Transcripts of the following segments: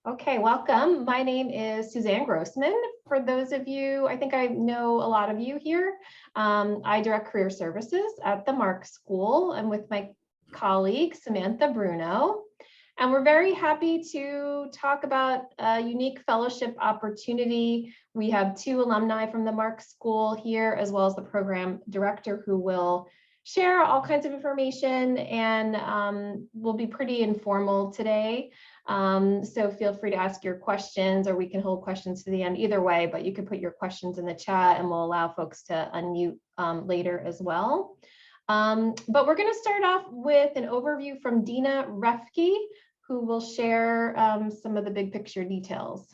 Okay, welcome. My name is Suzanne Grossman. For those of you, I think I know a lot of you here. I direct career services at the Marxe School. I'm with my colleague, Samantha Bruno. And we're very happy to talk about a unique fellowship opportunity. We have two alumni from the Marxe School here, as well as the program director who will share all kinds of information, and we'll be pretty informal today. So feel free to ask your questions, or we can hold questions to the end either way, but you can put your questions in the chat and we'll allow folks to unmute later as well. But we're going to start off with an overview from Gina, who will share some of the big picture details.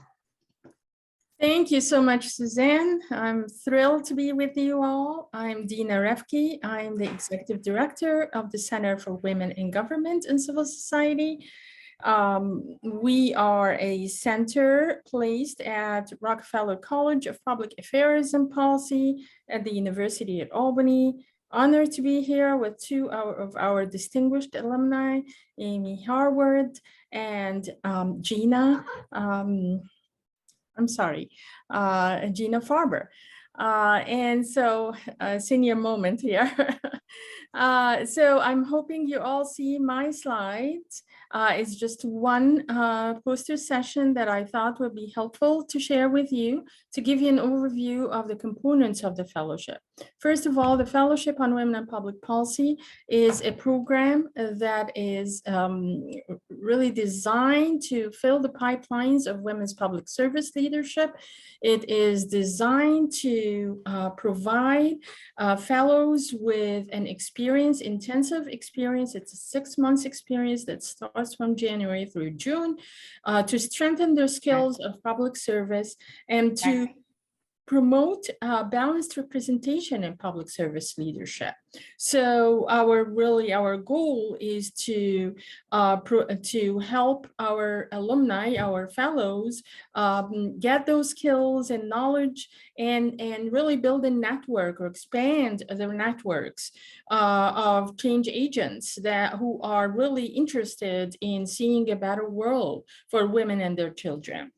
Thank you so much, Suzanne. I'm thrilled to be with you all. I'm Gina Refke. I'm the Executive Director of the Center for Women in Government and Civil Society. We are a center placed at Rockefeller College of Public Affairs and Policy at the University at Albany. Honored to be here with two of our distinguished alumni, Amy Harwood and Gina. Gina Farber. And so senior moment here. So I'm hoping you all see my slides. It's just one poster session that I thought would be helpful to share with you to give you an overview of the components of the fellowship. First of all, the Fellowship on Women and Public Policy is a program that is really designed to fill the pipelines of women's public service leadership. It is designed to provide fellows with an intensive experience. It's a 6 months experience that starts from January through June to strengthen their skills of public service and to promote balanced representation in public service leadership. So our goal is to help our alumni, our fellows, get those skills and knowledge and really build a network or expand their networks of change agents who are really interested in seeing a better world for women and their children.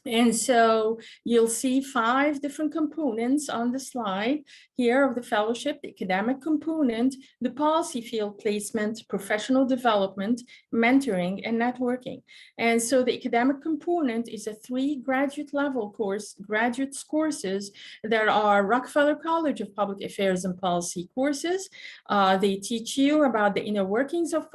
And so you'll see 5 different components on the slide here of the fellowship: the academic component, the policy field placement, professional development, mentoring, and networking. And so the academic component is a 3 graduate courses that are Rockefeller College of Public Affairs and Policy courses. They teach you about the inner workings of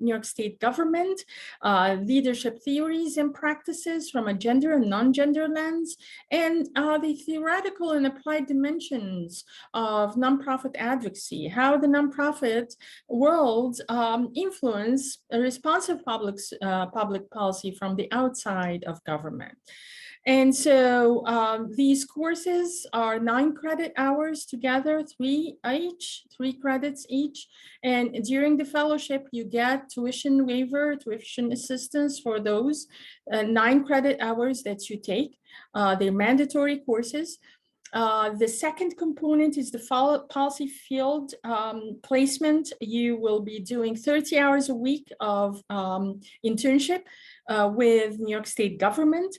New York State government, leadership theories and practices from a gender and non-gender lens, and the theoretical and applied dimensions of nonprofit advocacy, how the nonprofit world influence a responsive public policy from the outside of government. And so these courses are 9 credit hours together, 3 credits each. And during the fellowship, you get tuition waiver, tuition assistance for those 9 credit hours that you take. They're mandatory courses. The second component is the policy field placement. You will be doing 30 hours a week of internship with New York State government,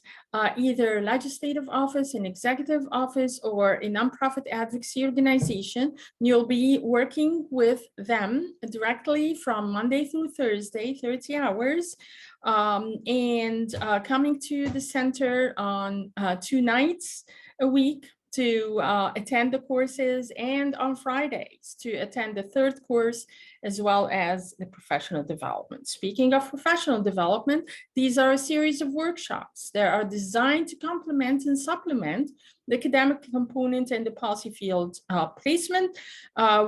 either legislative office, an executive office, or a nonprofit advocacy organization. You'll be working with them directly from Monday through Thursday, 30 hours, and coming to the center on 2 nights a week to attend the courses, and on Fridays to attend the 3rd course, as well as the professional development. Speaking of professional development, these are a series of workshops that are designed to complement and supplement the academic component and the policy field placement,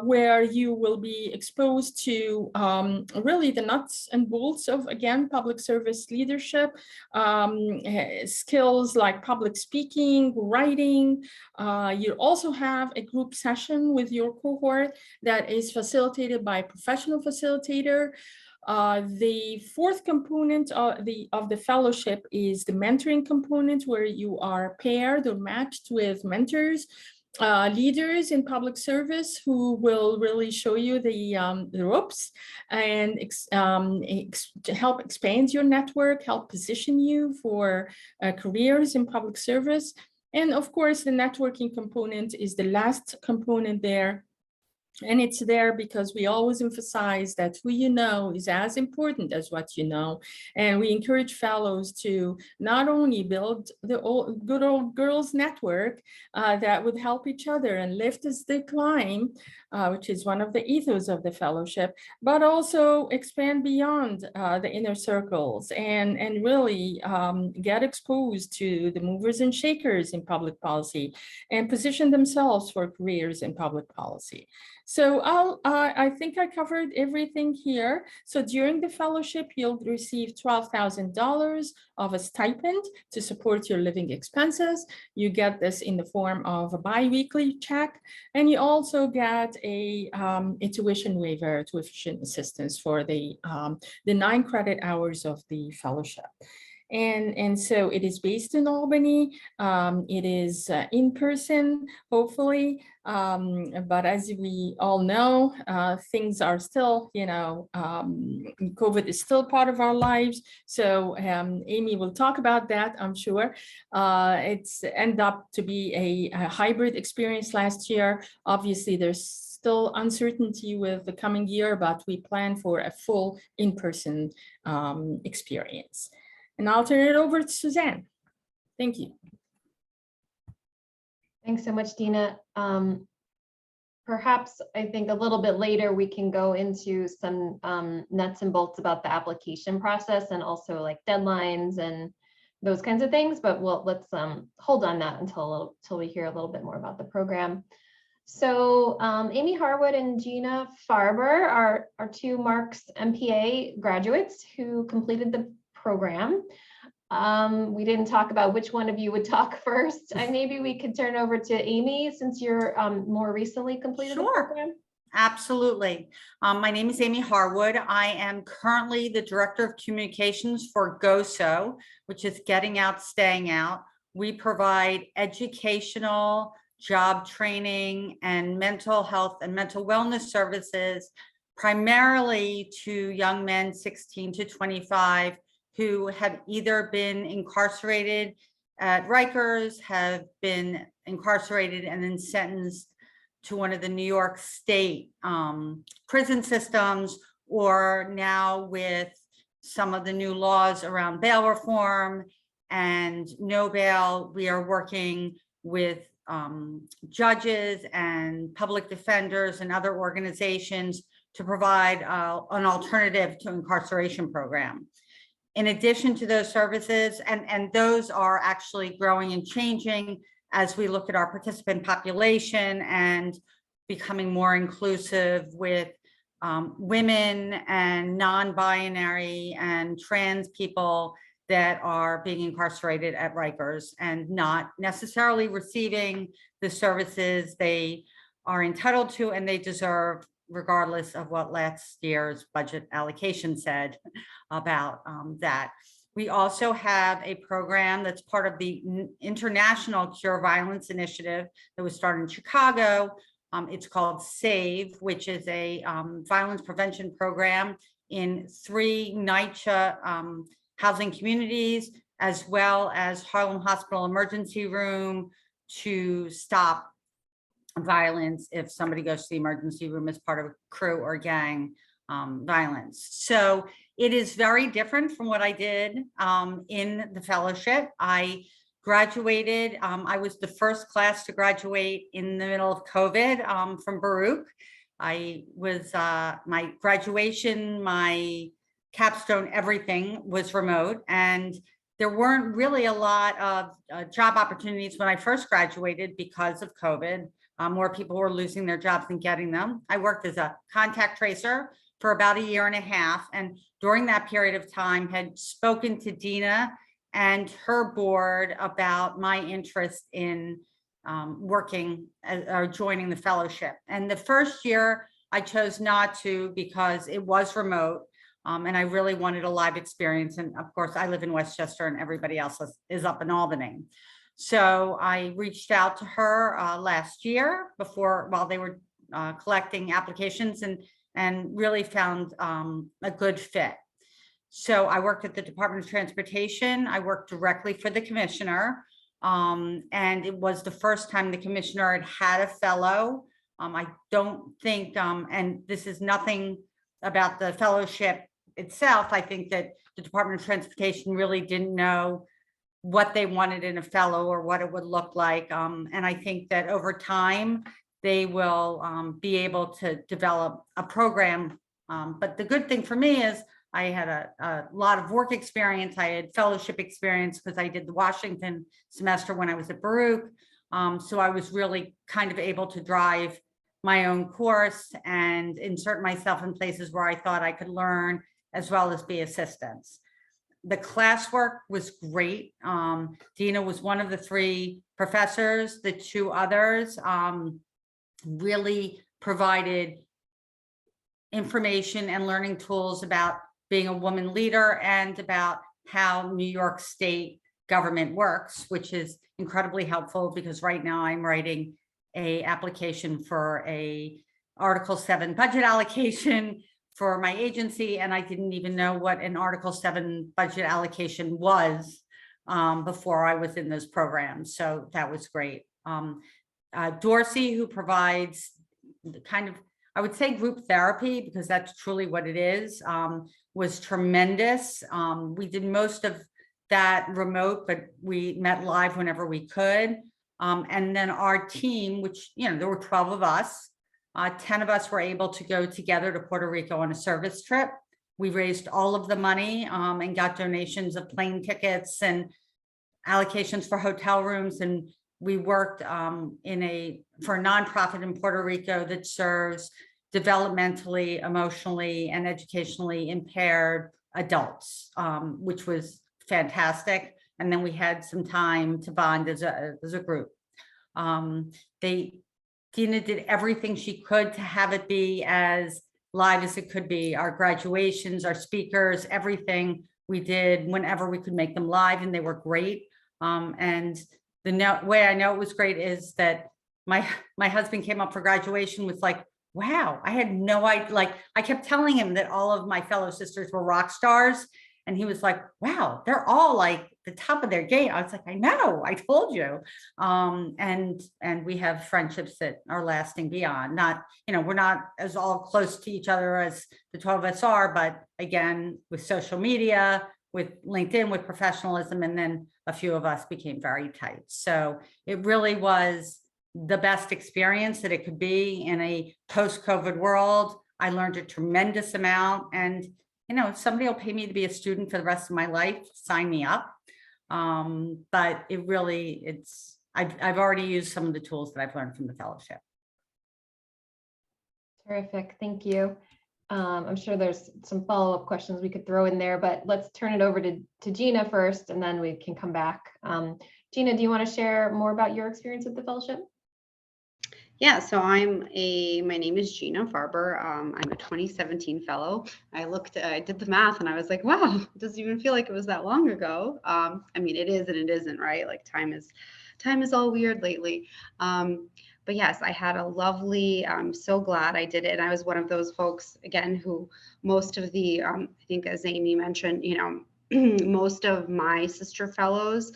where you will be exposed to really the nuts and bolts of, again, public service leadership, skills like public speaking, writing. You also have a group session with your cohort that is facilitated by a professional facilitator. The 4th component of the fellowship is the mentoring component, where you are paired or matched with mentors leaders in public service who will really show you the ropes and to help expand your network, help position you for careers in public service. And of course, the networking component is the last component there. And it's there because we always emphasize that who you know is as important as what you know. And we encourage fellows to not only build the good old girls network that would help each other and lift as they climb, which is one of the ethos of the fellowship, but also expand beyond the inner circles and really get exposed to the movers and shakers in public policy and position themselves for careers in public policy. So I think I covered everything here. So during the fellowship, you'll receive $12,000 of a stipend to support your living expenses. You get this in the form of a biweekly check, and you also get a tuition waiver, tuition assistance for the 9 credit hours of the fellowship. And so it is based in Albany. It is in person, hopefully. But as we all know, things are still, COVID is still part of our lives. So Amy will talk about that, I'm sure. It's ended up to be a hybrid experience last year. Obviously, there's still uncertainty with the coming year, but we plan for a full in-person experience. And I'll turn it over to Suzanne. Thank you. Thanks so much, Gina. Perhaps I think a little bit later we can go into some nuts and bolts about the application process and also like deadlines and those kinds of things, but let's hold on that until we hear a little bit more about the program. So Amy Harwood and Gina Farber are 2 Marxe MPA graduates who completed the program. We didn't talk about which one of you would talk first. And maybe we could turn over to Amy since you're more recently completed the program. Absolutely. My name is Amy Harwood. I am currently the Director of Communications for GOSO, which is Getting Out, Staying Out. We provide educational, job training, and mental health and mental wellness services, primarily to young men 16 to 25 who have either been incarcerated at Rikers, have been incarcerated and then sentenced to one of the New York State prison systems, or now with some of the new laws around bail reform and no bail, we are working with judges and public defenders and other organizations to provide an alternative to incarceration program. In addition to those services, and those are actually growing and changing as we look at our participant population and becoming more inclusive with women and non-binary and trans people that are being incarcerated at Rikers and not necessarily receiving the services they are entitled to and they deserve, regardless of what last year's budget allocation said about that. We also have a program that's part of the International Cure Violence Initiative that was started in Chicago. It's called SAVE, which is a violence prevention program in 3 NYCHA housing communities, as well as Harlem Hospital Emergency Room to stop violence if somebody goes to the emergency room as part of a crew or gang violence. So it is very different from what I did in the fellowship. I graduated, I was the first class to graduate in the middle of COVID from Baruch. I was, my graduation, my capstone, everything was remote, and there weren't really a lot of job opportunities when I first graduated because of COVID. More people were losing their jobs than getting them. I worked as a contact tracer for about 1.5 years. And during that period of time had spoken to Gina and her board about my interest in working or joining the fellowship. And the first year I chose not to because it was remote. And I really wanted a live experience. And of course, I live in Westchester and everybody else is up in Albany. So I reached out to her last year while they were collecting applications, and really found a good fit. So I worked at the Department of Transportation. I worked directly for the commissioner. And it was the first time the commissioner had a fellow. I don't think, and this is nothing about the fellowship itself. I think that the Department of Transportation really didn't know what they wanted in a fellow or what it would look like. And I think that over time, they will be able to develop a program. But the good thing for me is I had a lot of work experience. I had fellowship experience because I did the Washington semester when I was at Baruch. So I was really kind of able to drive my own course and insert myself in places where I thought I could learn as well as be assistants. The classwork was great. Gina was one of the 3 professors. The 2 others really provided information and learning tools about being a woman leader and about how New York State government works, which is incredibly helpful because right now I'm writing an application for a Article 7 budget allocation for my agency, and I didn't even know what an Article 7 budget allocation was before I was in those programs. So that was great. Dorsey, who provides the kind of, I would say group therapy, because that's truly what it is, was tremendous. We did most of that remote, but we met live whenever we could. And then our team, which, there were 12 of us, 10 of us were able to go together to Puerto Rico on a service trip. We raised all of the money and got donations of plane tickets and allocations for hotel rooms. And we worked for a nonprofit in Puerto Rico that serves developmentally, emotionally, and educationally impaired adults, which was fantastic. And then we had some time to bond as a group. Gina did everything she could to have it be as live as it could be. Our graduations, our speakers, everything we did whenever we could make them live, and they were great. And the way I know it was great is that my husband came up for graduation with like, wow, I had no idea. Like, I kept telling him that all of my fellow sisters were rock stars. And he was like, wow, they're all like the top of their game. I was like, I know, I told you. And we have friendships that are lasting beyond. Not, we're not as all close to each other as the 12 of us are, but again, with social media, with LinkedIn, with professionalism, and then a few of us became very tight. So it really was the best experience that it could be in a post-COVID world. I learned a tremendous amount, and if somebody will pay me to be a student for the rest of my life, sign me up. But it really, I've already used some of the tools that I've learned from the fellowship. Terrific, thank you. I'm sure there's some follow-up questions we could throw in there, but let's turn it over to Gina first, and then we can come back. Gina, do you want to share more about your experience with the fellowship? Yeah, so my name is Gina Farber. I'm a 2017 fellow. I did the math and I was like, wow, it doesn't even feel like it was that long ago. I mean, it is and it isn't, right? Like time is all weird lately. But yes, I had a lovely, I'm so glad I did it. And I was one of those folks, again, who most of the, I think as Amy mentioned, most of my sister fellows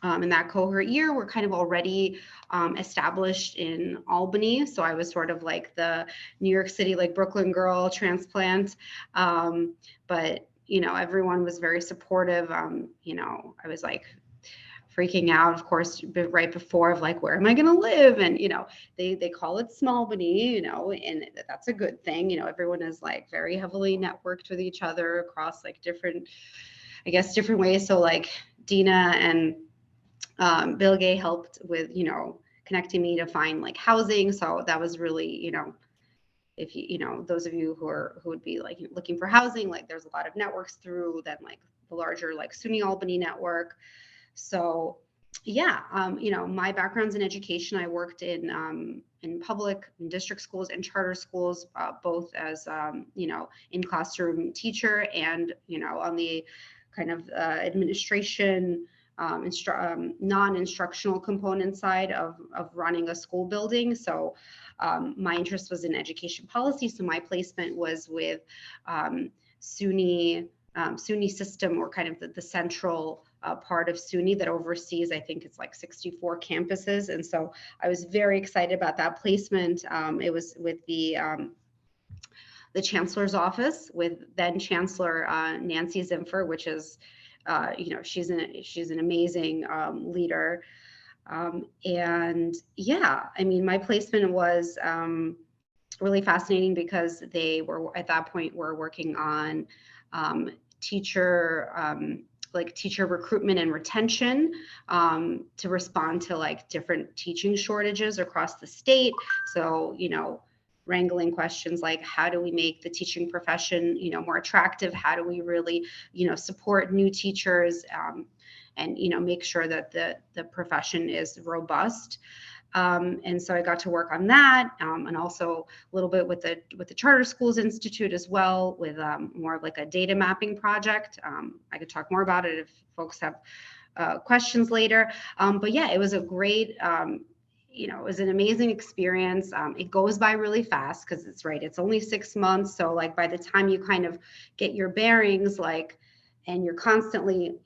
in that cohort year were kind of already established in Albany. So I was sort of like the New York City, like Brooklyn girl transplant. But, everyone was very supportive. I was like freaking out, of course, right before of like, where am I going to live? And, they call it Smallbany, and that's a good thing. Everyone is like very heavily networked with each other across like different ways. So like Dina and Bill Gay helped with, connecting me to find like housing. So that was really, if those of you who would be like looking for housing, like there's a lot of networks through then like the larger like SUNY Albany network. So yeah, my background's in education. I worked in public and district schools and charter schools, both as, in classroom teacher and, on the kind of administration non-instructional component side of running a school building. So my interest was in education policy. So my placement was with SUNY system, or kind of the central part of SUNY that oversees, I think it's like 64 campuses. And so I was very excited about that placement. It was with the chancellor's office, with then Chancellor Nancy Zimpher, which is, she's an amazing leader. And yeah, I mean, my placement was really fascinating because they were at that point were working on teacher recruitment and retention to respond to like different teaching shortages across the state. So, wrangling questions like, how do we make the teaching profession, more attractive? How do we really, support new teachers and, make sure that the profession is robust? And so I got to work on that, and also a little bit with the Charter Schools Institute as well, with more of like a data mapping project. I could talk more about it if folks have questions later. But yeah, it was a great, it was an amazing experience. It goes by really fast because it's only 6 months. So like by the time you kind of get your bearings, and you're constantly,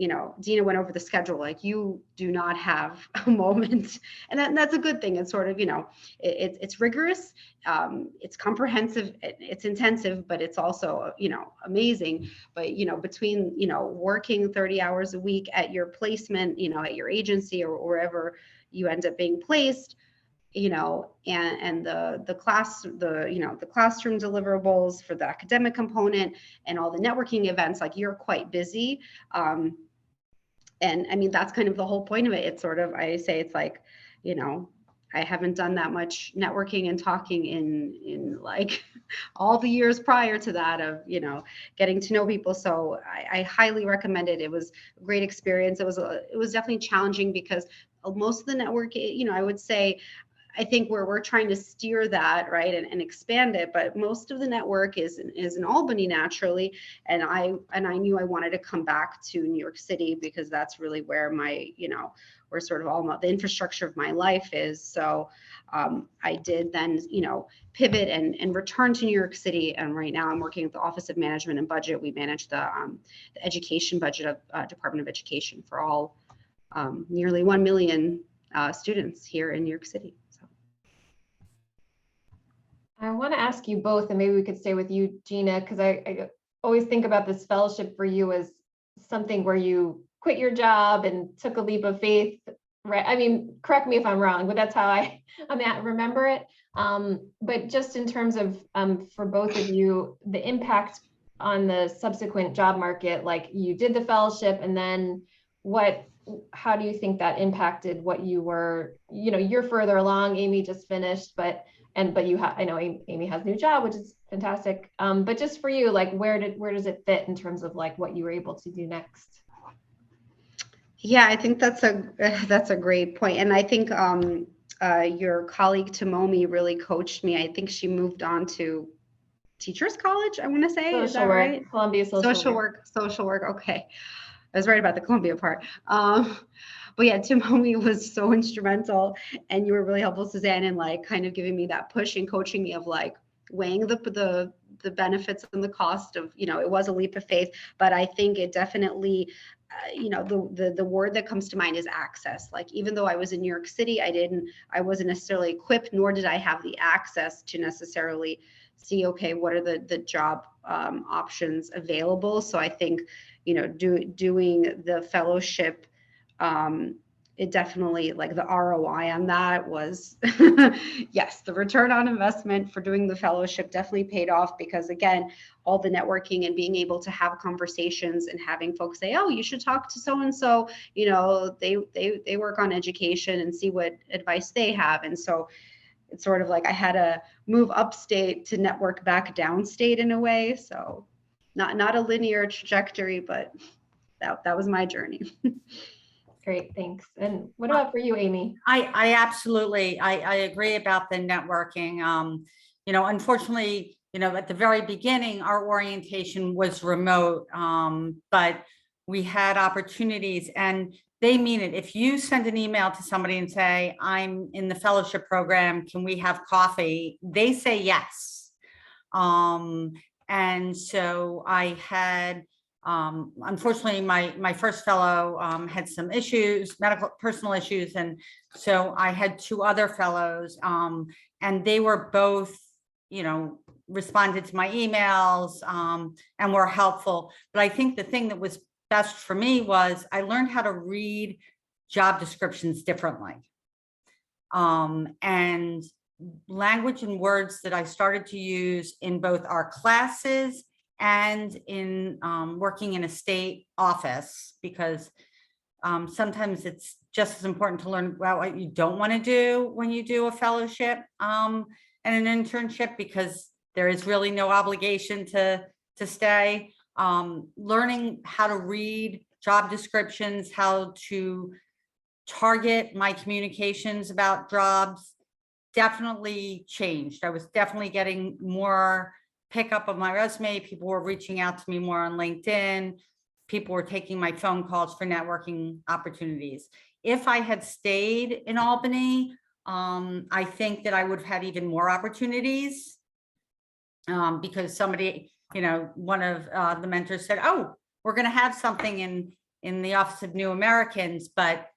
Gina went over the schedule, like you do not have a moment. And that's a good thing. It's sort of, it's rigorous, it's comprehensive, it's intensive, but it's also, amazing. But, between, working 30 hours a week at your placement, at your agency or wherever you end up being placed, and the classroom deliverables for the academic component and all the networking events, like you're quite busy. And I mean, that's kind of the whole point of it. It's sort of, I say it's like, I haven't done that much networking and talking in like all the years prior to that of, getting to know people. So I highly recommend it. It was a great experience. It was definitely challenging because most of the network, I would say, I think we're trying to steer that, right, and expand it, but most of the network is in Albany naturally, and I knew I wanted to come back to New York City because that's really where my, where sort of all the infrastructure of my life is. So I did then, pivot and return to New York City, and right now I'm working at the Office of Management and Budget. We manage the education budget of Department of Education for all nearly 1 million students here in New York City. I want to ask you both, and maybe we could stay with you, Gina, because I always think about this fellowship for you as something where you quit your job and took a leap of faith, right? I mean, correct me if I'm wrong, but that's how I remember it. But just in terms of, for both of you, the impact on the subsequent job market, like you did the fellowship, and then how do you think that impacted what you were, you're further along, Amy just finished, but I know Amy has a new job, which is fantastic. But just for you, like, where does it fit in terms of like what you were able to do next? Yeah, I think that's a great point. And I think your colleague Tomomi really coached me. I think she moved on to Teachers College, I want to say. Is that right? Columbia Social Work. Social work. Okay. I was right about the Columbia part. But yeah, Tomomi was so instrumental, and you were really helpful, Suzanne, in like kind of giving me that push and coaching me of like weighing the benefits and the cost of, it was a leap of faith, but I think it definitely, the word that comes to mind is access. Like, even though I was in New York City, I wasn't necessarily equipped, nor did I have the access to necessarily see, okay, what are the job options available? So I think, doing the fellowship, it definitely, like, the ROI on that was, yes, the return on investment for doing the fellowship definitely paid off, because again, all the networking and being able to have conversations and having folks say, oh, you should talk to so-and-so, they work on education, and see what advice they have. And so it's sort of like I had to move upstate to network back downstate in a way. So not a linear trajectory, but that was my journey. Great, thanks. And what about for you, Amy? I absolutely, I agree about the networking. Unfortunately, at the very beginning, our orientation was remote, but we had opportunities, and they mean it. If you send an email to somebody and say, I'm in the fellowship program, can we have coffee? They say yes. And so I had, unfortunately, my first fellow had some issues, personal issues. And so I had two other fellows, and they were both, responded to my emails and were helpful. But I think the thing that was best for me was I learned how to read job descriptions differently. And language and words that I started to use in both our classes and in working in a state office, because sometimes it's just as important to learn about what you don't want to do when you do a fellowship and an internship, because there is really no obligation to stay. Learning how to read job descriptions, how to target my communications about jobs definitely changed. I was definitely getting more pickup of my resume. People were reaching out to me more on LinkedIn. People were taking my phone calls for networking opportunities. If I had stayed in Albany, I think that I would have had even more opportunities because somebody, one of the mentors said, oh, we're going to have something in the Office of New Americans, but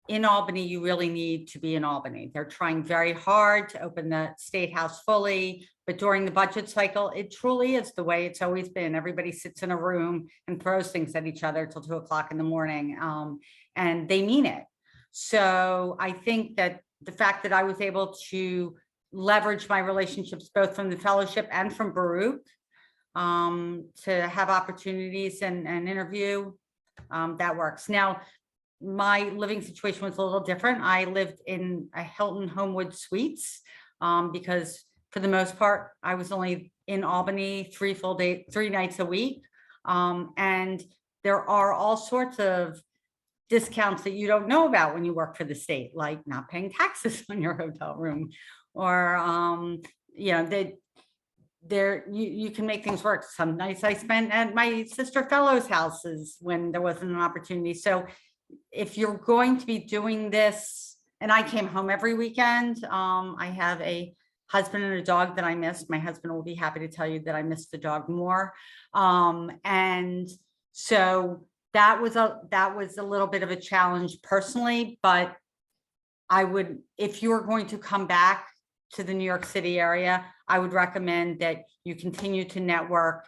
in Albany, you really need to be in Albany. They're trying very hard to open the State House fully, but during the budget cycle, it truly is the way it's always been. Everybody sits in a room and throws things at each other till 2 o'clock in the morning, and they mean it. So I think that the fact that I was able to leverage my relationships, both from the fellowship and from Baruch, to have opportunities and interview, that works. Now, my living situation was a little different. I lived in a Hilton Homewood Suites because for the most part, I was only in Albany 3 nights a week. And there are all sorts of discounts that you don't know about when you work for the state, like not paying taxes on your hotel room, or you can make things work. Some nights I spent at my sister fellow's houses when there wasn't an opportunity. So if you're going to be doing this, and I came home every weekend, I have a husband and a dog that I missed. My husband will be happy to tell you that I missed the dog more. And so that was a little bit of a challenge personally, but I would, if you're going to come back to the New York City area, I would recommend that you continue to network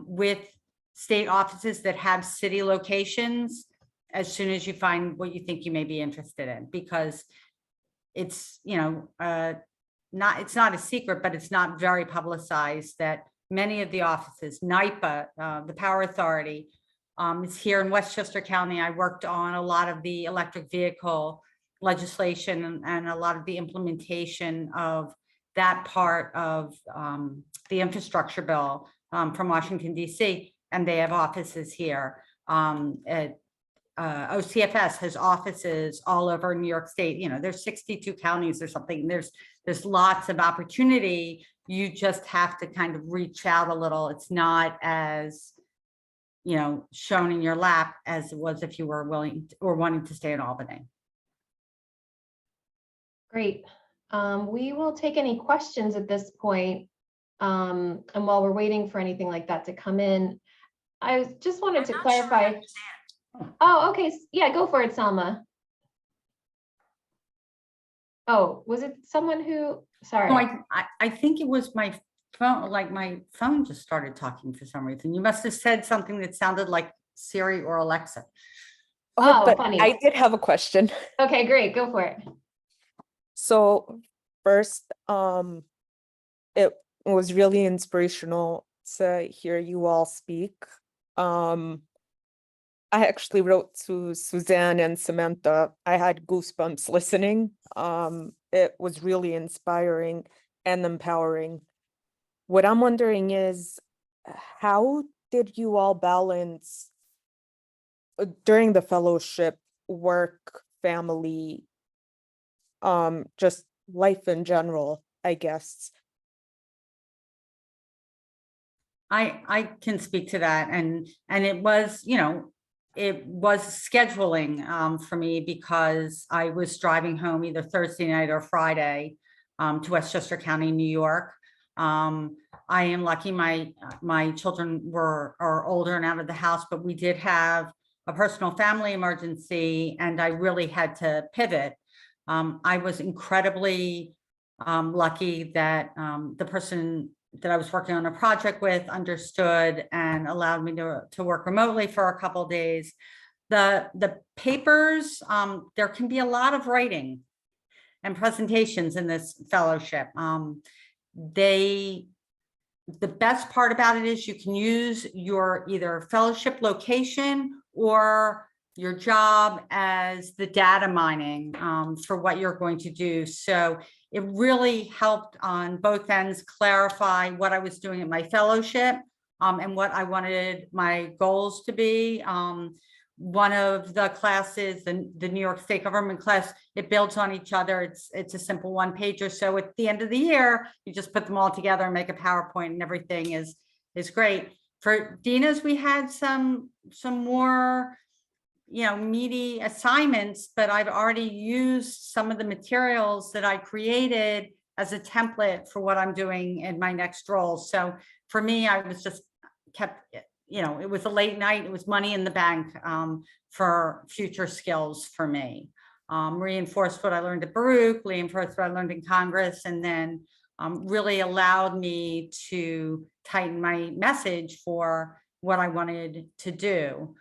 with state offices that have city locations as soon as you find what you think you may be interested in, because it's, it's not a secret, but it's not very publicized that many of the offices, NYPA, the Power Authority, is here in Westchester County. I worked on a lot of the electric vehicle legislation and a lot of the implementation of that part of the infrastructure bill from Washington, D.C., and they have offices here. OCFS has offices all over New York State. There's 62 counties or something. There's lots of opportunity. You just have to kind of reach out a little. It's not as, shown in your lap as it was if you were willing or wanting to stay in Albany. Great. We will take any questions at this point. And while we're waiting for anything like that to come in, I just wanted to clarify. Oh, okay. Yeah, go for it, Selma. Oh, was it someone who, sorry. No, I think it was my phone, like my phone just started talking for some reason. You must have said something that sounded like Siri or Alexa. Oh, but funny. I did have a question. Okay, great. Go for it. So first, it was really inspirational to hear you all speak. I actually wrote to Suzanne and Samantha. I had goosebumps listening. It was really inspiring and empowering. What I'm wondering is, how did you all balance during the fellowship, work, family, just life in general, I guess? I can speak to that, and it was, it was scheduling for me because I was driving home either Thursday night or Friday to Westchester County, New York. I am lucky my children are older and out of the house, but we did have a personal family emergency and I really had to pivot. I was incredibly lucky that the person that I was working on a project with understood and allowed me to work remotely for a couple of days. The papers, there can be a lot of writing and presentations in this fellowship. The best part about it is you can use your either fellowship location or your job as the data mining for what you're going to do. So it really helped on both ends clarify what I was doing at my fellowship and what I wanted my goals to be. One of the classes, the New York State government class, it builds on each other. It's a simple one pager. So at the end of the year, you just put them all together and make a PowerPoint and everything is great. For Dina's, we had some more, meaty assignments, but I've already used some of the materials that I created as a template for what I'm doing in my next role. So for me, I was just it was a late night, it was money in the bank for future skills for me. Reinforced what I learned at Baruch, reinforced what I learned in Congress, and then really allowed me to tighten my message for what I wanted to do.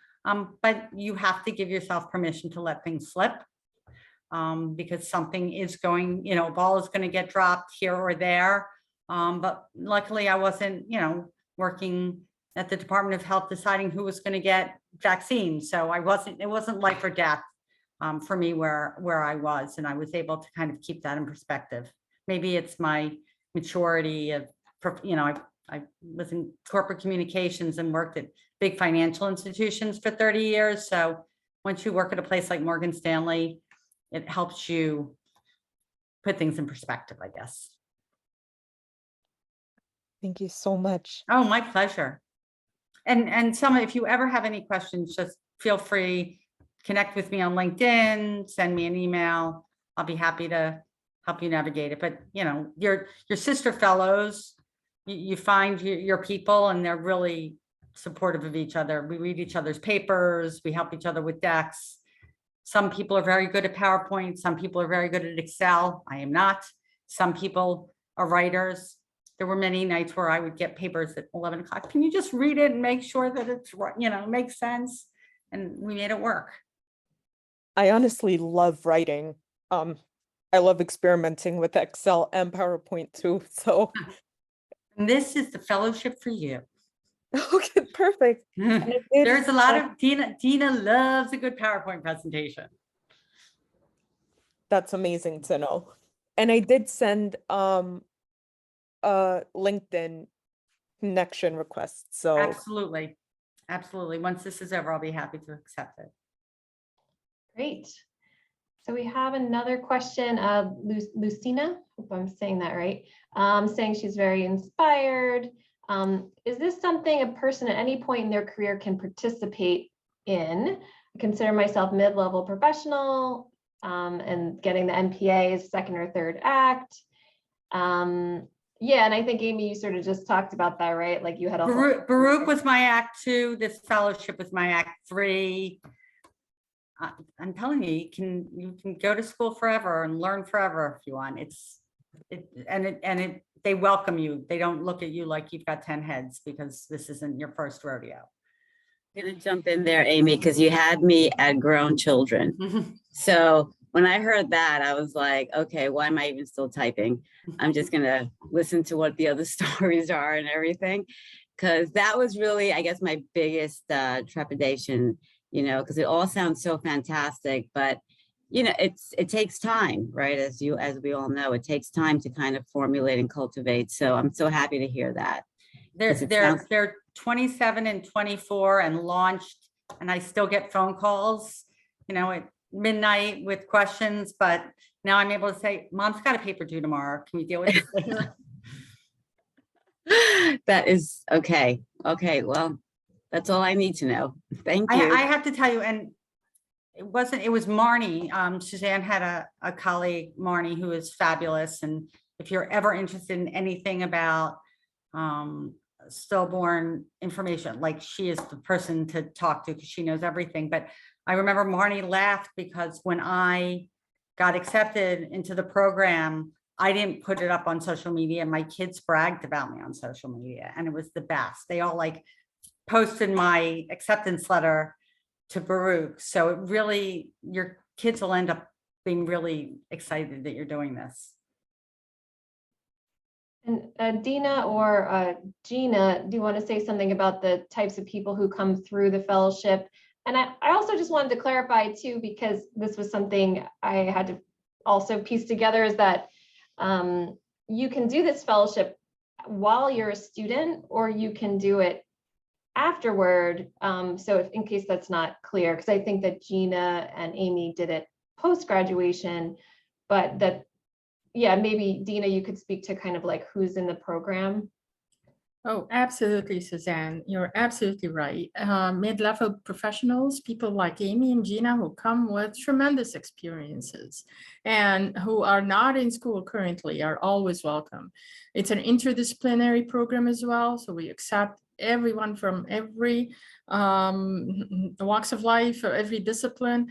But you have to give yourself permission to let things slip because something is going, a ball is going to get dropped here or there. But luckily I wasn't, working at the Department of Health deciding who was going to get vaccines. So it wasn't life or death for me where I was, and I was able to kind of keep that in perspective. Maybe it's my maturity of, I was in corporate communications and worked at big financial institutions for 30 years. So once you work at a place like Morgan Stanley, it helps you put things in perspective, I guess. Thank you so much. Oh, my pleasure. And if you ever have any questions, just feel free, connect with me on LinkedIn, send me an email. I'll be happy to help you navigate it. But your sister fellows, you find your people and they're really supportive of each other. We read each other's papers, we help each other with decks. Some people are very good at PowerPoint, some people are very good at Excel. I am not. Some people are writers. There were many nights where I would get papers at 11 o'clock. Can you just read it and make sure that it's right, makes sense? And we made it work. I honestly love writing. I love experimenting with Excel and PowerPoint too. So And this is the fellowship for you. okay, perfect. There's a lot of Dina loves a good PowerPoint presentation. That's amazing to know. And I did send LinkedIn connection request. So Absolutely. Once this is over, I'll be happy to accept it. Great. So we have another question of Lucina, hope I'm saying that right, saying she's very inspired. Is this something a person at any point in their career can participate in? I consider myself mid-level professional and getting the MPA is second or third act. Yeah, and I think Amy, you sort of just talked about that, right? Like you had a Baruch was my act 2. This fellowship was my act 3. I'm telling you, you can go to school forever and learn forever if you want. They welcome you. They don't look at you like you've got 10 heads because this isn't your first rodeo. I'm gonna jump in there, Amy, because you had me at grown children. So when I heard that, I was like, okay, why am I even still typing? I'm just gonna listen to what the other stories are and everything. Because that was really, I guess, my biggest trepidation, because it all sounds so fantastic, but it takes time, right? As we all know, it takes time to kind of formulate and cultivate. So I'm so happy to hear that. They're 27 and 24 and launched, and I still get phone calls, at midnight with questions, but now I'm able to say, Mom's got a paper due tomorrow. Can we deal with it? That is okay. Okay, well, That's all I need to know. Thank I you. have to tell you, and it was Marnie. Suzanne had a colleague, Marnie, who is fabulous. And if you're ever interested in anything about stillborn information, like she is the person to talk to because she knows everything. But I remember Marnie laughed because when I got accepted into the program, I didn't put it up on social media. My kids bragged about me on social media, and it was the best. They all like posted my acceptance letter to Baruch. So it really, your kids will end up being really excited that you're doing this. And Dina or Gina, do you want to say something about the types of people who come through the fellowship? And I also just wanted to clarify too, because this was something I had to also piece together, is that you can do this fellowship while you're a student, or you can do it afterward. So if, in case that's not clear, because I think that Gina and Amy did it post-graduation, but that, yeah, maybe Dina, you could speak to kind of like who's in the program. Oh, absolutely, Suzanne. You're absolutely right. Mid-level professionals, people like Amy and Gina, who come with tremendous experiences and who are not in school currently, are always welcome. It's an interdisciplinary program as well, so we accept everyone from every walks of life, or every discipline.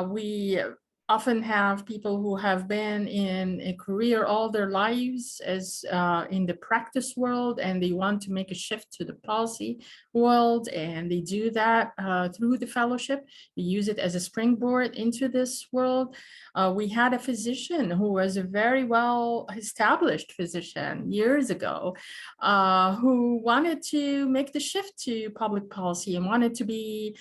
We often have people who have been in a career all their lives as in the practice world, and they want to make a shift to the policy world, and they do that through the fellowship. We use it as a springboard into this world. We had a physician who was a very well established physician years ago who wanted to make the shift to public policy and wanted to be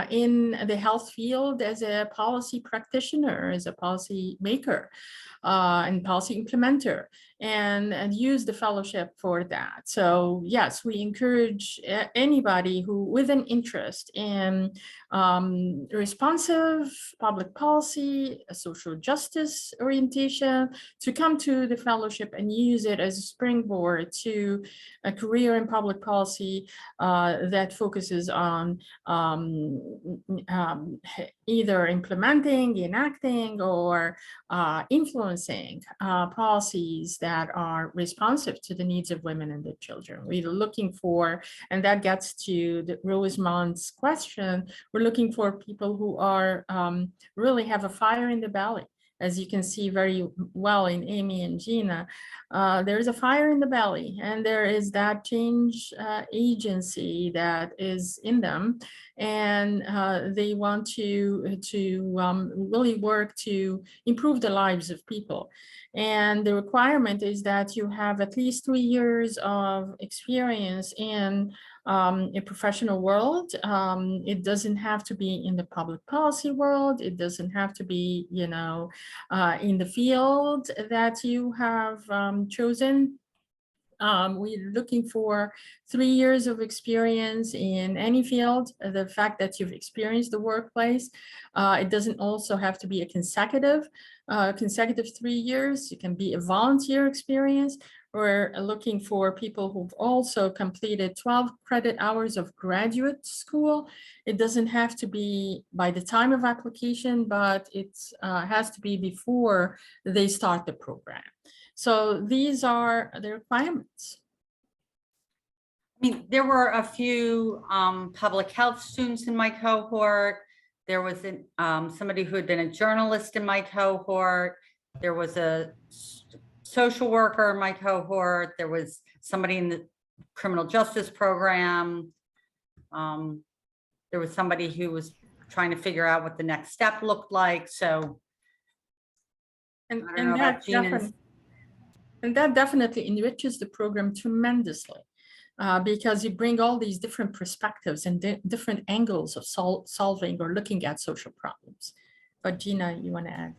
in the health field as a policy practitioner, as a policy maker and policy implementer, and use the fellowship for that. So yes, we encourage anybody who with an interest in responsive public policy, social justice orientation, to come to the fellowship and use it as a springboard to a career in public policy that focuses on either implementing, enacting, or influencing policies that are responsive to the needs of women and their children. We're looking for, and that gets to the Rosemond's question, we're looking for people who are really have a fire in the belly. As you can see very well in Amy and Gina, there's a fire in the belly, and there is that change agency that is in them, and they want to really work to improve the lives of people. And the requirement is that you have at least 3 years of experience in a professional world. It doesn't have to be in the public policy world. It doesn't have to be, you know, in the field that you have chosen. We're looking for 3 years of experience in any field. The fact that you've experienced the workplace, it doesn't also have to be a consecutive 3 years. It can be a volunteer experience. We're looking for people who've also completed 12 credit hours of graduate school. It doesn't have to be by the time of application, but it has to be before they start the program. So these are the requirements. I mean, there were a few public health students in my cohort. There was somebody who had been a journalist in my cohort. There was a social worker in my cohort. There was somebody in the criminal justice program. There was somebody who was trying to figure out what the next step looked like. So And that definitely enriches the program tremendously because you bring all these different perspectives and different angles of solving or looking at social problems. But Gina, you want to add?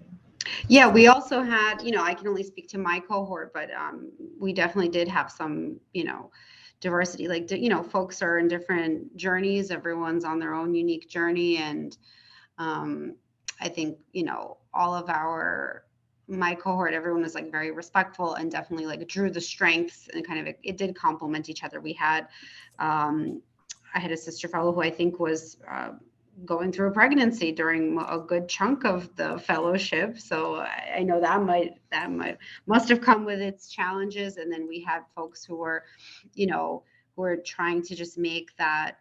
Yeah, we also had, you know, I can only speak to my cohort, but we definitely did have some, you know, diversity. Like, you know, folks are in different journeys. Everyone's on their own unique journey. And I think, you know, all of my cohort, everyone was like very respectful and definitely like drew the strengths and kind of, it did complement each other. We had I had a sister fellow who I think was going through a pregnancy during a good chunk of the fellowship. So I know that must have come with its challenges. And then we had folks who were, you know, who were trying to just make that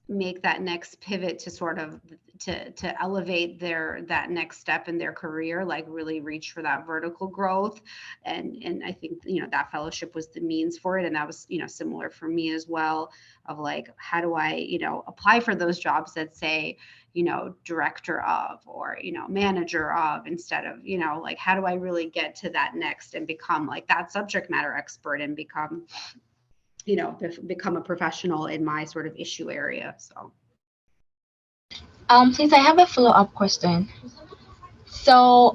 next pivot to sort of to elevate that next step in their career, like really reach for that vertical growth. And I think, you know, that fellowship was the means for it. And that was, you know, similar for me as well, of like, how do I, you know, apply for those jobs that say, you know, director of, or, you know, manager of, instead of, you know, like, how do I really get to that next and become like that subject matter expert and become, you know, become a professional in my sort of issue area. So. Please, I have a follow-up question. So,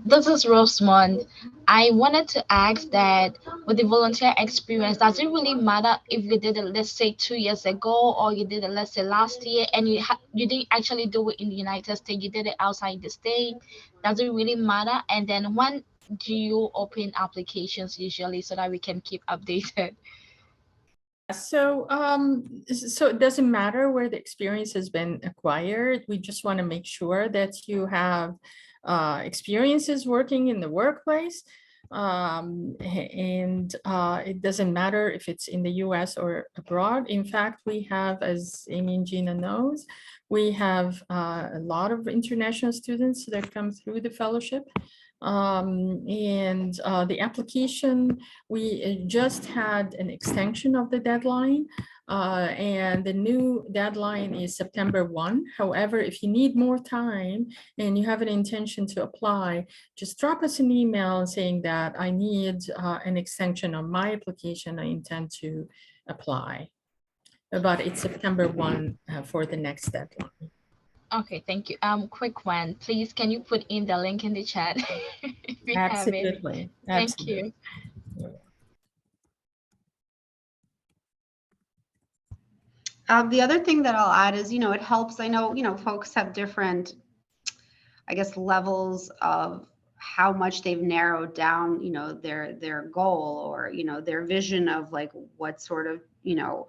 this is Rosemond. I wanted to ask that with the volunteer experience, does it really matter if you did it, let's say 2 years ago, or you did it, let's say last year, and you didn't actually do it in the United States, you did it outside the state? Does it really matter? And then when do you open applications usually so that we can keep updated? So, so it doesn't matter where the experience has been acquired. We just want to make sure that you have experiences working in the workplace. And it doesn't matter if it's in the US or abroad. In fact, we have, as Amy and Gina knows, we have a lot of international students that come through the fellowship. The application, we just had an extension of the deadline, and the new deadline is September 1. However, if you need more time and you have an intention to apply, just drop us an email saying that I need an extension on my application. I intend to apply. But it's September 1 for the next deadline. Okay, thank you. Quick one, please. Can you put in the link in the chat? If you have it. Absolutely. Thank you. The other thing that I'll add is, you know, it helps. I know, you know, folks have different, I guess, levels of how much they've narrowed down, you know, their goal, or, you know, their vision of like what sort of, you know,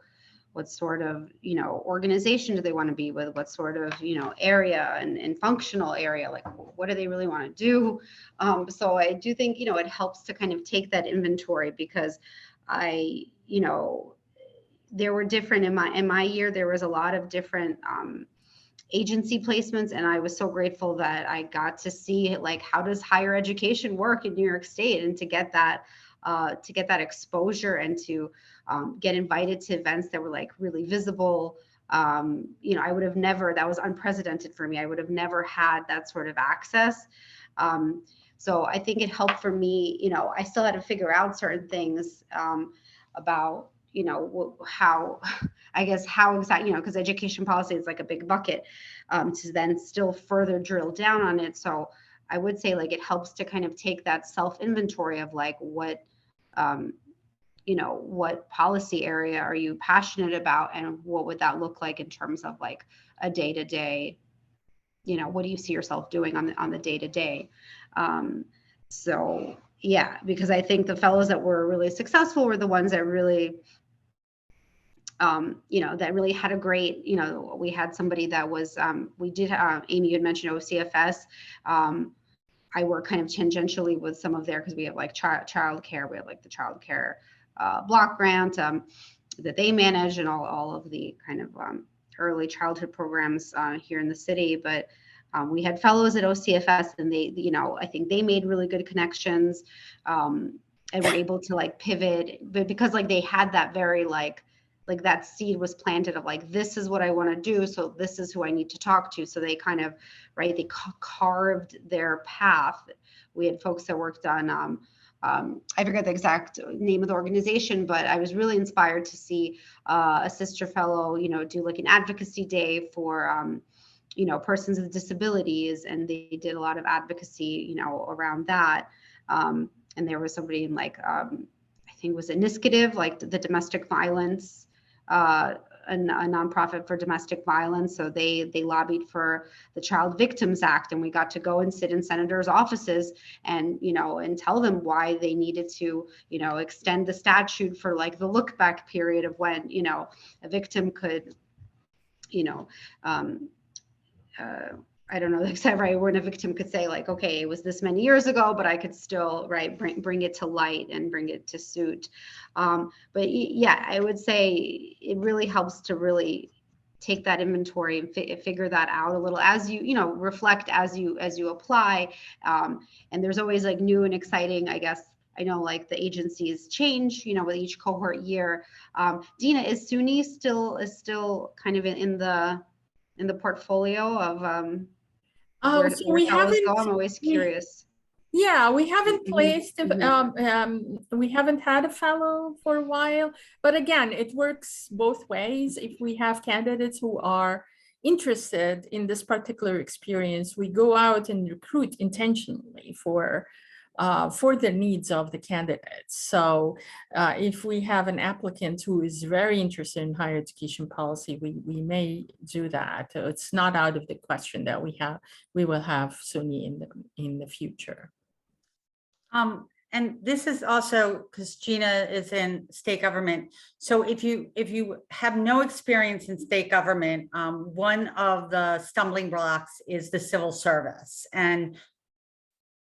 organization do they want to be with, what sort of, you know, area and functional area, like what do they really want to do? So I do think, you know, it helps to kind of take that inventory, because you know, there were different in my year, there was a lot of different agency placements, and I was so grateful that I got to see like how does higher education work in New York State, and to get that exposure, and to get invited to events that were like really visible. You know, I would have never, that was unprecedented for me. I would have never had that sort of access. So I think it helped for me. You know, I still had to figure out certain things about, you know, how exactly, you know, because education policy is like a big bucket, to then still further drill down on it. So I would say like it helps to kind of take that self inventory of like what, you know, what policy area are you passionate about, and what would that look like in terms of like a day-to-day, you know, what do you see yourself doing on the day-to-day? So yeah, because I think the fellows that were really successful were the ones that really, you know, that really had a great, you know, we had somebody that was, we did, Amy, you had mentioned OCFS. I work kind of tangentially with some of there, because we have like child care, we have like the child care block grant that they manage, and all of the kind of early childhood programs here in the city. But we had fellows at OCFS, and they, you know, I think they made really good connections, and were able to like pivot, but because like they had that very like that seed was planted of like, this is what I want to do, so this is who I need to talk to. So they kind of, right, they carved their path. We had folks that worked on, I forget the exact name of the organization, but I was really inspired to see a sister fellow, you know, do like an advocacy day for, you know, persons with disabilities, and they did a lot of advocacy, you know, around that. And there was somebody in like, I think it was Initiative, like the domestic violence a nonprofit for domestic violence. So they lobbied for the Child Victims Act, and we got to go and sit in senators' offices and, and tell them why they needed to, extend the statute for like the look back period of when, a victim could, I don't know the exact right word, a victim could say like, okay, it was this many years ago, but I could still, right, bring it to light and bring it to suit. But yeah, I would say it really helps to really take that inventory and figure that out a little as you, reflect as you apply. And there's always like new and exciting, I guess. I know like the agencies change, with each cohort year. Gina, is SUNY still kind of in the portfolio of where we fellows haven't. go? I'm always curious. Yeah, we haven't placed. Mhm. We haven't had a fellow for a while, but again, it works both ways. If we have candidates who are interested in this particular experience, we go out and recruit intentionally for the needs of the candidates. So if we have an applicant who is very interested in higher education policy, we may do that. It's not out of the question that we will have SUNY in the future. And this is also because Gina is in state government. So if you have no experience in state government, one of the stumbling blocks is the civil service. And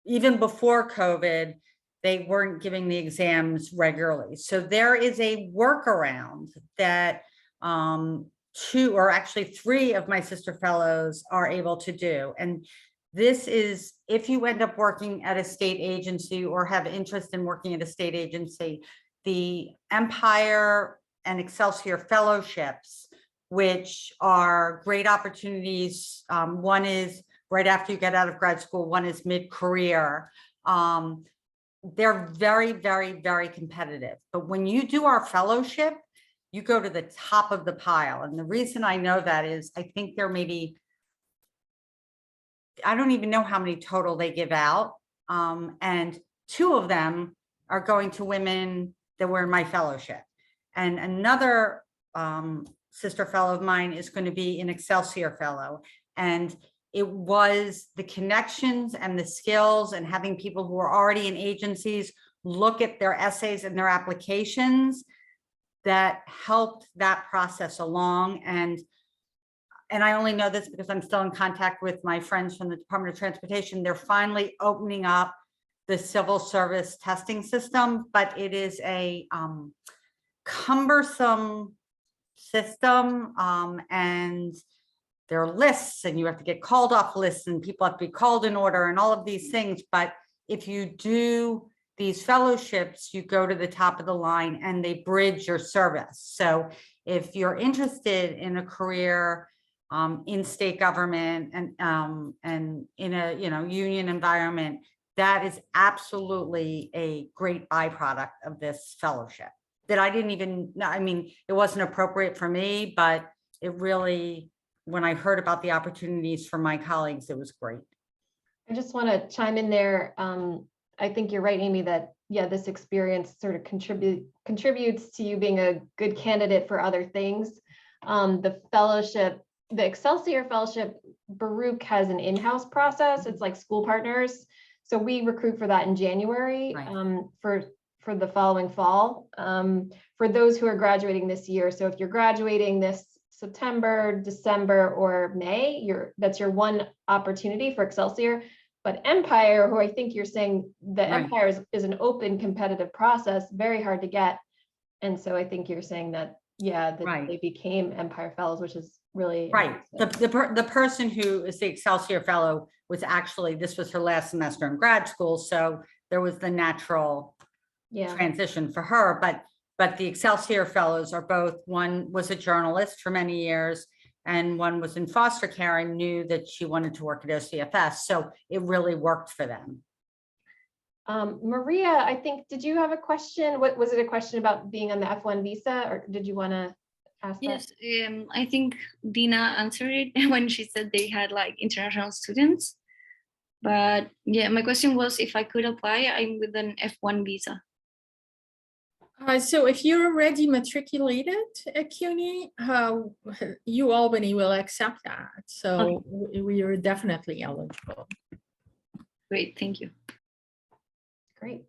even before COVID, they weren't giving the exams regularly. So there is a workaround that two or actually three of my sister fellows are able to do. And this is if you end up working at a state agency or have interest in working at a state agency, the Empire and Excelsior fellowships, which are great opportunities. One is right after you get out of grad school, one is mid-career. They're very, very, very competitive. But when you do our fellowship, you go to the top of the pile. And the reason I know that is I think there may be, I don't even know how many total they give out. And two of them are going to women that were in my fellowship. And another sister fellow of mine is going to be an Excelsior fellow. And it was the connections and the skills and having people who are already in agencies look at their essays and their applications that helped that process along. And I only know this because I'm still in contact with my friends from the Department of Transportation. They're finally opening up the civil service testing system, but it is a cumbersome system, and there are lists and you have to get called off lists and people have to be called in order and all of these things. But if you do these fellowships, you go to the top of the line and they bridge your service. So if you're interested in a career in state government and in a union environment, that is absolutely a great byproduct of this fellowship that I didn't even know. I mean, it wasn't appropriate for me, but it really, when I heard about the opportunities for my colleagues, it was great. I just want to chime in there. I think you're right, Amy, that yeah, this experience sort of contributes to you being a good candidate for other things. The fellowship, the Excelsior Fellowship, Baruch has an in-house process. It's like school partners. So we recruit for that in January, Right. For the following fall, for those who are graduating this year. So if you're graduating this September, December, or May, that's your one opportunity for Excelsior. But Empire, who I think you're saying the Right. Empire is an open competitive process, very hard to get. And so I think you're saying that, yeah, that Right. they became Empire Fellows, which is really Right. impressive. The person who is the Excelsior Fellow was actually, this was her last semester in grad school. So there was the natural transition for her. But the Excelsior Fellows are both, one was a journalist for many years and one was in foster care and knew that she wanted to work at OCFS. So it really worked for them. Maria, I think, did you have a question? What was it, a question about being on the F1 visa, or did you want to ask that? Yes, I think Dina answered it when she said they had like international students. But yeah, my question was if I could apply, I'm with an F1 visa. So if you're already matriculated at CUNY, U Albany will accept that. So we are definitely eligible. Great, thank you. Great.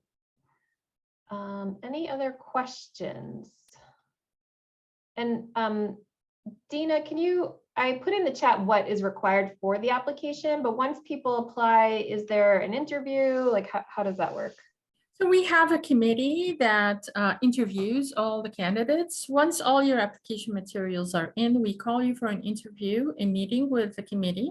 Any other questions? And Dina, I put in the chat what is required for the application, but once people apply, is there an interview? Like how does that work? So we have a committee that interviews all the candidates. Once all your application materials are in, we call you for an interview, a meeting with the committee.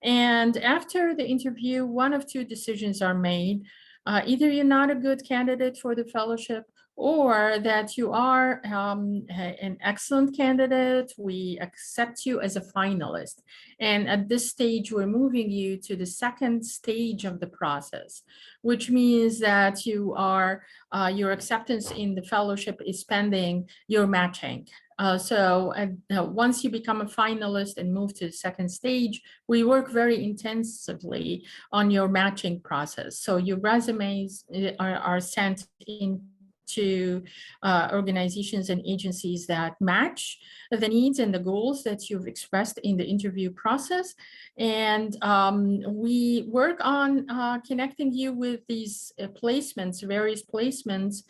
And after the interview, one of two decisions are made. Either you're not a good candidate for the fellowship, or that you are an excellent candidate. We accept you as a finalist. And at this stage, we're moving you to the second stage of the process, which means that you are, your acceptance in the fellowship is pending your matching. Once you become a finalist and move to the second stage, we work very intensively on your matching process. So your resumes are sent in to organizations and agencies that match the needs and the goals that you've expressed in the interview process. And we work on connecting you with these placements, various placements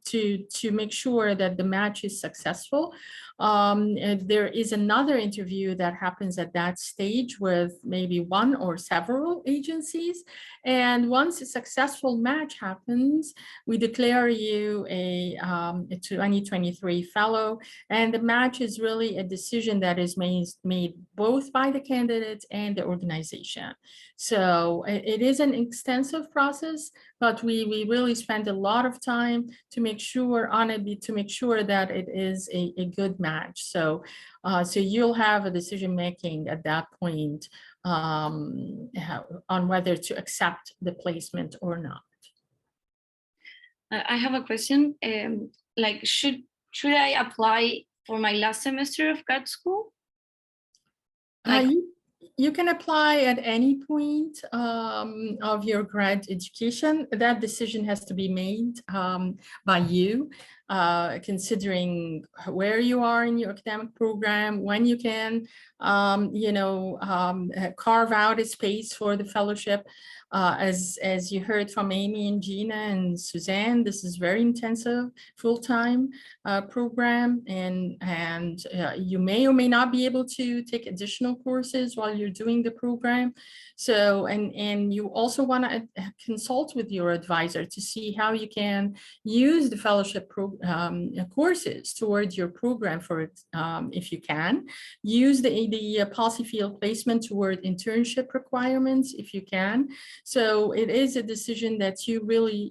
to make sure that the match is successful. There is another interview that happens at that stage with maybe one or several agencies. And once a successful match happens, we declare you a 2023 fellow. And the match is really a decision that is made both by the candidate and the organization. So it is an extensive process, but we really spend a lot of time to make sure that it is a good match. So you'll have a decision making at that point on whether to accept the placement or not. I have a question. Like, should I apply for my last semester of grad school? Like, you can apply at any point of your grad education. That decision has to be made by you, considering where you are in your academic program, when you can, carve out a space for the fellowship. As you heard from Amy and Gina and Suzanne, this is very intensive, full-time program, and you may or may not be able to take additional courses while you're doing the program. So, and you also want to consult with your advisor to see how you can use the fellowship courses towards your program for it, if you can. Use the policy field placement toward internship requirements if you can. So it is a decision that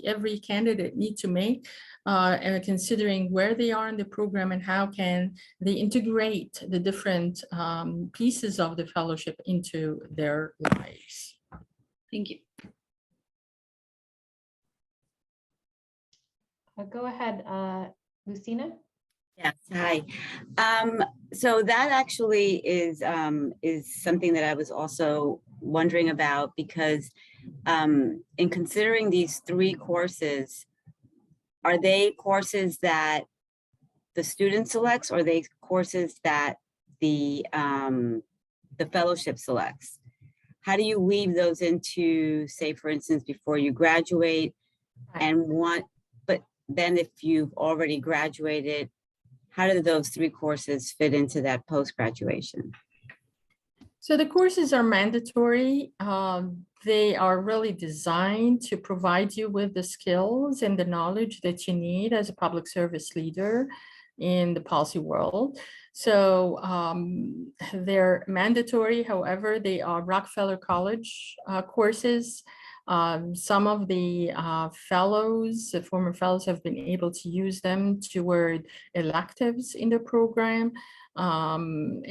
every candidate need to make, considering where they are in the program and how can they integrate the different pieces of the fellowship into their lives. thank you. Go ahead, Lucina. Yes, hi. So that actually is something that I was also wondering about, because in considering these three courses, are they courses that the student selects, or are they courses that the fellowship selects? How do you weave those into, say, for instance, before you graduate, but then if you've already graduated, how do those three courses fit into that post-graduation? So the courses are mandatory. They are really designed to provide you with the skills and the knowledge that you need as a public service leader in the policy world. So they're mandatory. However, they are Rockefeller College courses. Some of the former fellows have been able to use them toward electives in the program. Some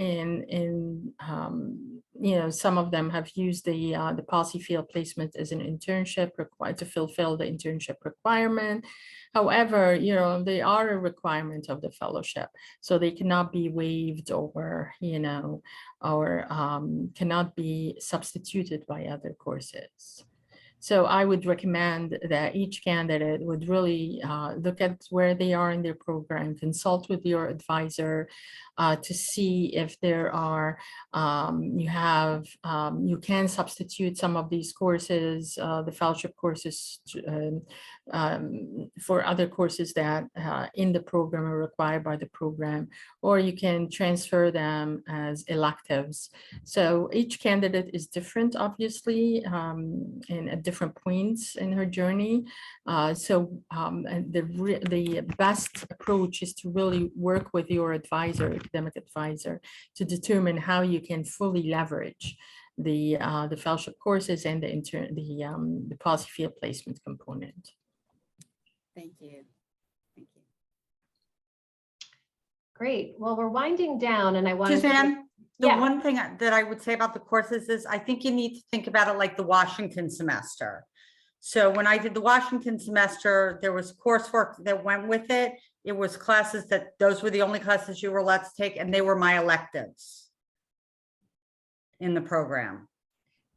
of them have used the policy field placement as an internship required to fulfill the internship requirement. However, they are a requirement of the fellowship, so they cannot be waived or cannot be substituted by other courses. So I would recommend that each candidate would really look at where they are in their program, consult with your advisor to see if there are, you can substitute some of these courses, the fellowship courses for other courses that in the program are required by the program, or you can transfer them as electives. So each candidate is different, obviously, and at different points in her journey. And the best approach is to really work with your advisor, academic advisor, to determine how you can fully leverage the fellowship courses and the policy field placement component. Thank you. Thank you. Great. Well, we're winding down, and I want Suzanne, the Yeah. one thing that I would say about the courses is I think you need to think about it like the Washington semester. So when I did the Washington semester, there was coursework that went with it. It was classes those were the only classes you were allowed to take, and they were my electives in the program.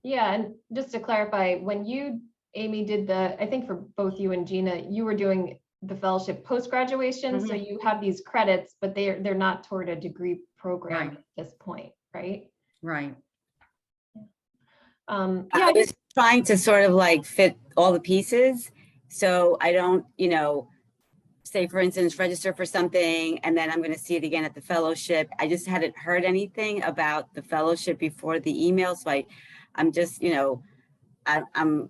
Yeah, and just to clarify, when you, Amy, did I think for both you and Gina, you were doing the fellowship post-graduation, so you have these credits, but they're not toward a degree program Right. at this point, right? Right. Yeah, I was trying to sort of like fit all the pieces. So I don't, say for instance, register for something and then I'm going to see it again at the fellowship. I just hadn't heard anything about the fellowship before the email. So I'm just, I'm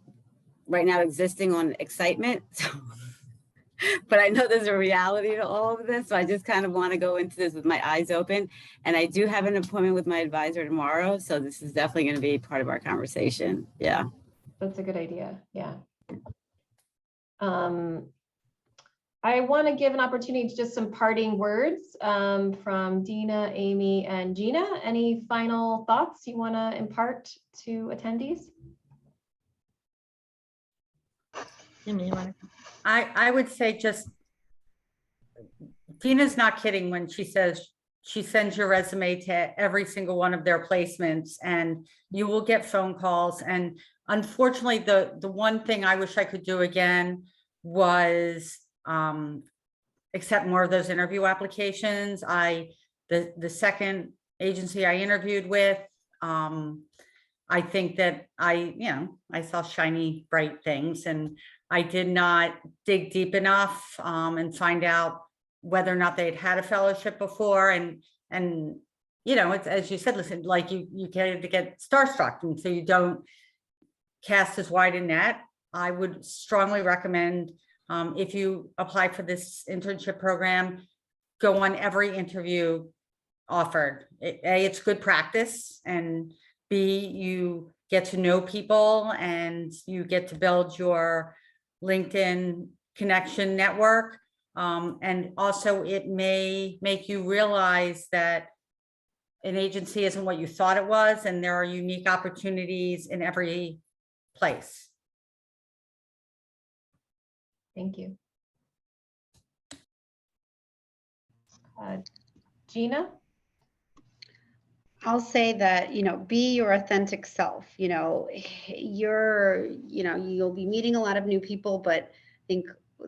right now existing on excitement. So, but I know there's a reality to all of this. So I just kind of want to go into this with my eyes open. And I do have an appointment with my advisor tomorrow. So this is definitely going to be part of our conversation. Yeah. that's a good idea. Yeah. I want to give an opportunity to just some parting words from Dina, Amy, and Gina. Any final thoughts you want to impart to attendees? I would say just, Dina's not kidding when she says she sends your resume to every single one of their placements and you will get phone calls. And unfortunately, the one thing I wish I could do again was accept more of those interview applications. The second agency I interviewed with, I think that I saw shiny, bright things and I did not dig deep enough and find out whether or not they'd had a fellowship before. And it's, as you said, listen, like you get starstruck. And so you don't cast as wide a net. I would strongly recommend if you apply for this internship program, go on every interview offered. A, it's good practice, and B, you get to know people and you get to build your LinkedIn connection network. And also it may make you realize that an agency isn't what you thought it was, and there are unique opportunities in every place. Thank you. Gina? I'll say that, be your authentic self. You'll be meeting a lot of new people, but I think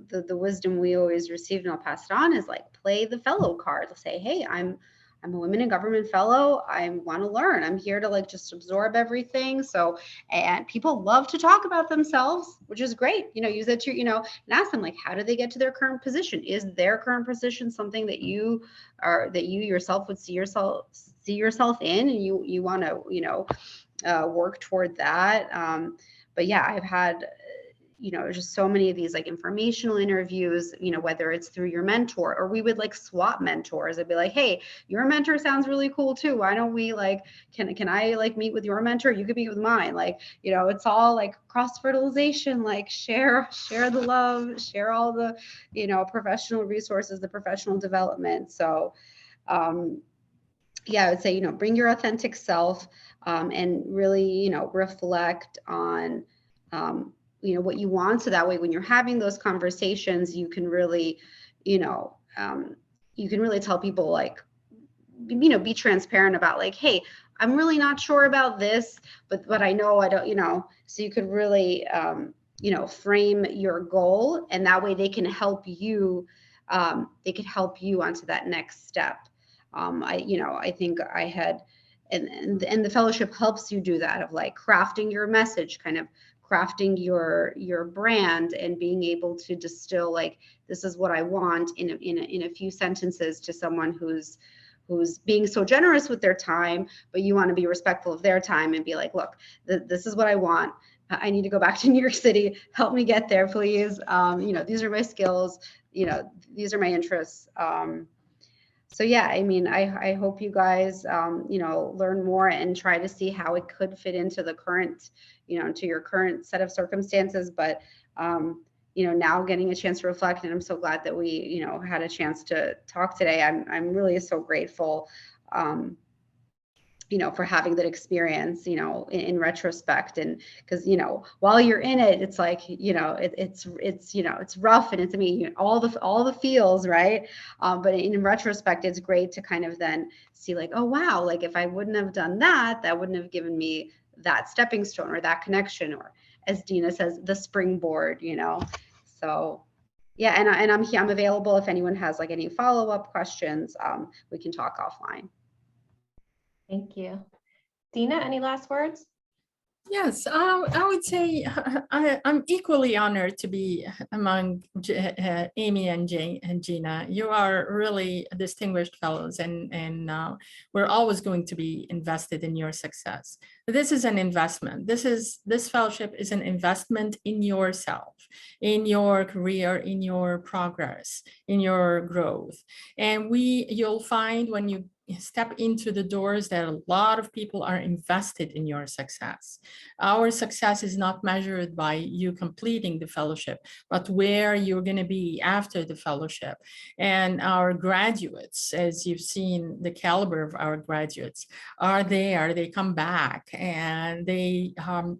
the wisdom we always receive, and I'll pass it on, is like play the fellow card. Say, hey, I'm a women in government fellow. I want to learn. I'm here to just absorb everything. So, and people love to talk about themselves, which is great. Use that to, and ask them how do they get to their current position? Is their current position something that you yourself would see yourself in, and you want to, work toward that. But yeah, I've had, just so many of these informational interviews, whether it's through your mentor, or we would swap mentors. I'd be like, hey, your mentor sounds really cool too. Why don't we can I meet with your mentor? You could meet with mine. It's all cross-fertilization, share the love, share all the, professional resources, the professional development. So, yeah, I would say, bring your authentic self and really, reflect on, what you want. So that way, when you're having those conversations, you can really, you can really tell people be transparent about hey, I'm really not sure about this, but I know I don't, you know, so you could really, you know, frame your goal, and that way they can help you, onto that next step. You know, I think I had, and the fellowship helps you do that, of like crafting your message, kind of crafting your brand, and being able to distill like, this is what I want in a few sentences to someone who's being so generous with their time, but you want to be respectful of their time and be like, look, this is what I want. I need to go back to New York City. Help me get there, please. You know, these are my skills. You know, these are my interests. So yeah, I mean, I hope you guys, you know, learn more and try to see how it could fit into the current, you know, to your current set of circumstances. But, you know, now getting a chance to reflect, and I'm so glad that we, you know, had a chance to talk today. I'm really so grateful, you know, for having that experience, you know, in retrospect. And because, you know, while you're in it, it's like, you know, it's, you know, it's rough, and it's, I mean, you know, all the feels, right? But in retrospect, it's great to kind of then see like, oh, wow, like if I wouldn't have done that, that wouldn't have given me that stepping stone or that connection, or as Gina says, the springboard, you know? So yeah, and I'm available if anyone has like any follow-up questions, we can talk offline. Thank you. Dina, any last words? Yes, I would say I'm equally honored to be among Amy and Gina. You are really distinguished fellows, and we're always going to be invested in your success. This is an investment. This fellowship is an investment in yourself, in your career, in your progress, in your growth. And you'll find when you step into the doors that a lot of people are invested in your success. Our success is not measured by you completing the fellowship, but where you're going to be after the fellowship. And our graduates, as you've seen, the caliber of our graduates are there. They come back and they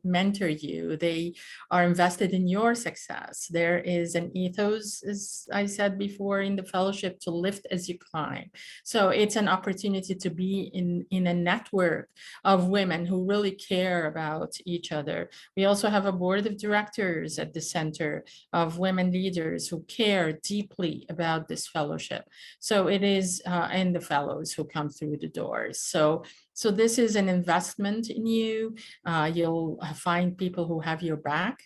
mentor you. They are invested in your success. There is an ethos, as I said before, in the fellowship to lift as you climb. So it's an opportunity to be in a network of women who really care about each other. We also have a board of directors at the center of women leaders who care deeply about this fellowship. So it is, and the fellows who come through the doors. So this is an investment in you. You'll find people who have your back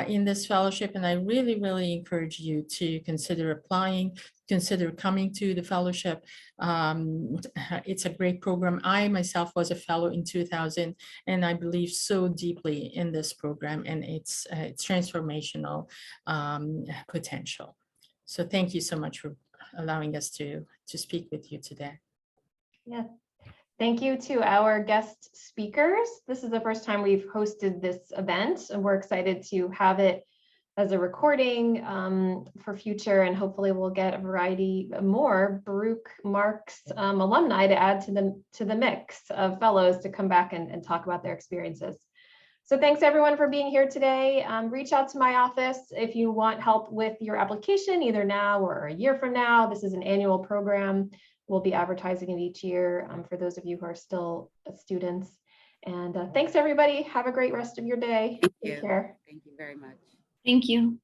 in this fellowship. And I really, really encourage you to consider applying, consider coming to the fellowship. It's a great program. I myself was a fellow in 2000, and I believe so deeply in this program and its transformational potential. So thank you so much for allowing us to speak with you today. Yeah. Thank you to our guest speakers. This is the first time we've hosted this event, and we're excited to have it as a recording for future, and hopefully we'll get a variety more Baruch Marxe alumni to add to the mix of fellows to come back and talk about their experiences. So thanks everyone for being here today. Reach out to my office if you want help with your application, either now or a year from now. This is an annual program. We'll be advertising it each year for those of you who are still students. And thanks everybody. Have a great rest of your day. Thank Take you. care. Thank you very much. Thank you.